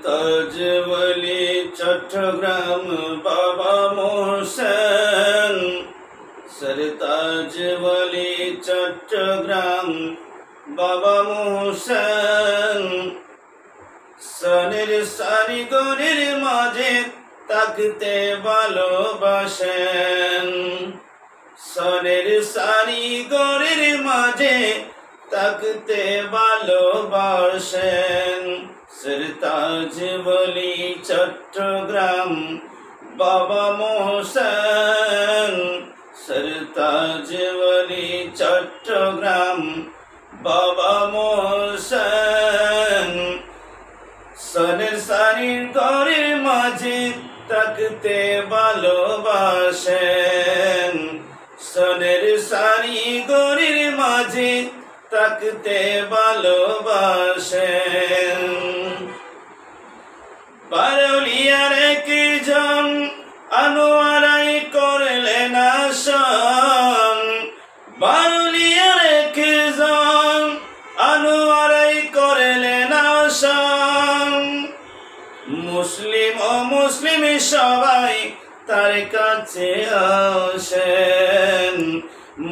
তাজওয়ালি চট্টগ্রাম বাবা মোহসেন, তাজওয়ালি চট্টগ্রাম বাবা মোহসেন। সনের সারি গরির মাঝে তাকতে ভালোবাসেন, সনের সারি গরির মাঝে তাকতে ভালোবাসেন। তাজওয়ালি চট্টগ্রাম বাবা মোহসেন, তাজওয়ালি চট্টগ্রাম বাবা মোহসেন। সনের সারি গরির মাঝে তাকতে ভালোবাসেন, সনের সারি গরির মাঝে তাকতে ভালোবাসেন। বারুলিয়ার একজন আনোয়ারাই করলেন আসন, বারুলিয়ার একজন আনোয়ারাই করলেন আসন। মুসলিম ও মুসলিম সবাই তার কাছে আসেন,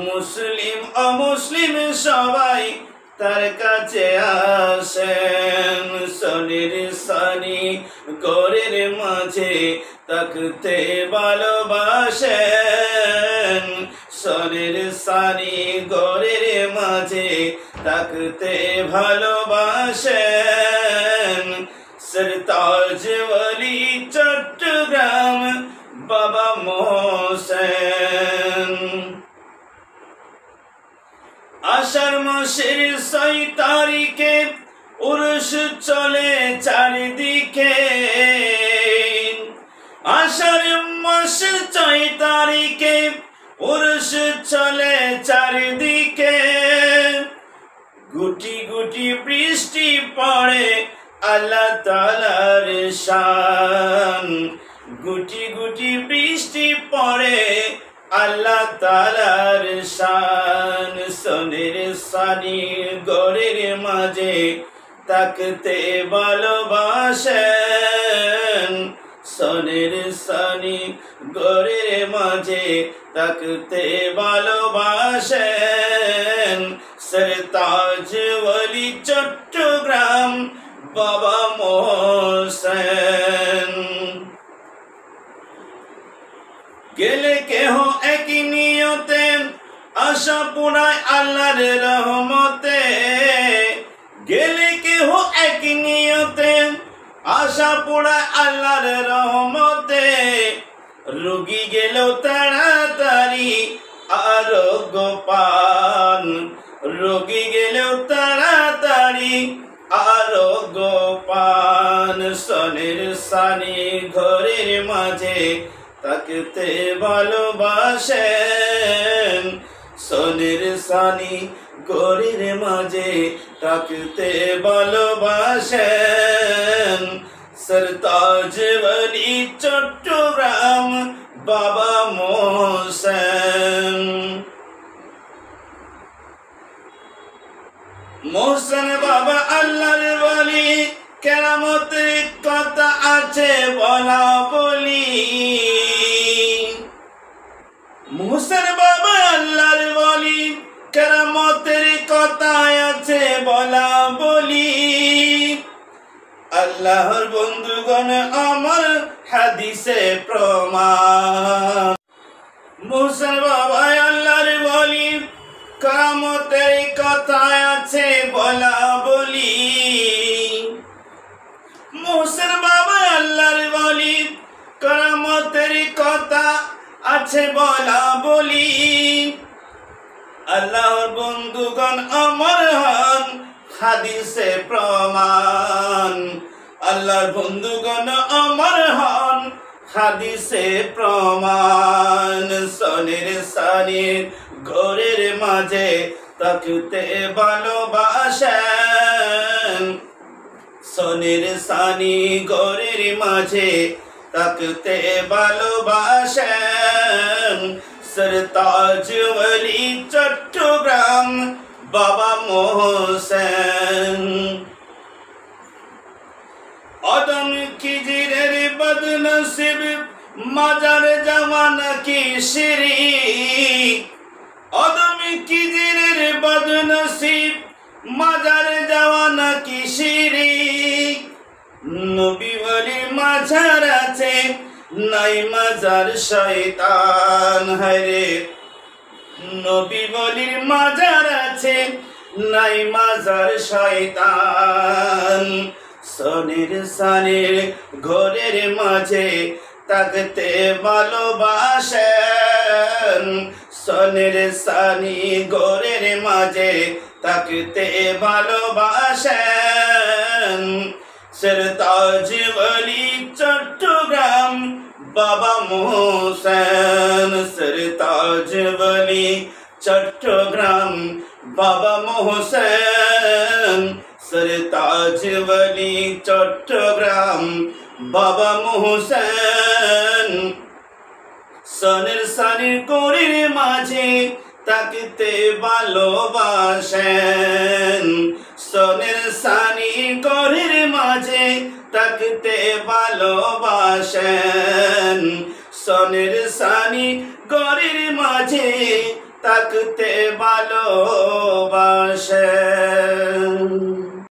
মুসলিম ও মুসলিম সবাই তার কাছে আসেন। সনের সারি গরির মাঝে তাকতে ভালোবাসেন, সনের সারি গরির মাঝে তাকতে ভালোবাসেন। তাজওয়ালি চট্টগ্রাম বাবা মোহসেন। আষাঢ় মাসের 6 তারিখে উরুস চলে চারিদিকে, আষাঢ় মাসের 6 তারিখে উরুস চলে চারিদিকে। গুটি গুটি বৃষ্টি পড়ে আল্লাহ তাআলার শান, গুটি গুটি বৃষ্টি পড়ে আল্লাহ তাআলার শান। সনের সারি গরির মাঝে তাকতে ভালোবাসেন, সনের সারি গরির মাঝে তাকতে ভালোবাসেন। তাজওয়ালি চট্টগ্রাম বাবা মোহসেন। গেলে কেহ একই নিয়তে আশা পুরায় আল্লাহর রহমতে, গেলে কেহ একই নিয়তে আশা পুরায় আল্লাহর রহমতে। রোগী গেল তাড়াতাড়ি আরোগ্য পান, রোগী গেল তাড়াতাড়ি আরোগ্য পান। সনের সারি ঘরের মাঝে তাকতে ভালোবাসেন, সনের সারি গরির মাঝে তাকতে ভালোবাসেন। তাজওয়ালি চট্টগ্রাম বাবা মোহসেন। মোহসেন বাবা আল্লাহর ওয়ালি, কেরামতের কথা আছে বলা বলি। মোহসেন বাবা আল্লাহর ওয়ালি, কেরামতের কথা আছে বলা বলি। আল্লাহর বন্ধুগণ আমার হাদিসে প্রমাণ। মোহসেন বাবা আল্লাহর ওয়ালি, কেরামতের কথা আছে বলা বলি। মোহসেন বাবা আল্লাহর ওয়ালি, কেরামতের কথা আছে বলা বলি। আল্লাহর বন্ধুগণ আমার হন হাদিসে প্রমাণ, আল্লাহর বন্ধুগণ আমার হন হাদিসে প্রমাণ। সনের সারি ঘরের মাঝে তাকতে ভালোবাসেন, সনের সারি ঘরের মাঝে তাকতে ভালোবাসেন। তাজওয়ালি চট্টগ্রাম বাবা মোহসেন। আদম খিজিরের বদনসিব মাজার যাওয়া নাকি শিরিক আদম খিজিরের বদনসিব মাজার যাওয়া নাকি শিরিক নবী ওলির মাজার আছে নাই মাজার শয়তান হায়রে নবী ওলির মাজার আছে নাই মাজার শয়তান সনের সানের ঘরের মাঝে থাকতে ভালোবাসেন সনের সানি ঘরের মাঝে থাকতে ভালোবাসেন সিরতাজ ওলি চট্টগ্রাম বাবা মোহসেন সিরতাজ ওলি চট্টগ্রাম বাবা মোহসেন সিরতাজ ওলি চট্টগ্রাম বাবা মোহসেন সনের সানির কোরের মাঝে থাকতে ভালোবাসেন সনের সানি কোরের মাঝে থাকতে ভালোবাসেন সনের সানি কোরের মাঝে থাকতে ভালোবাসেন।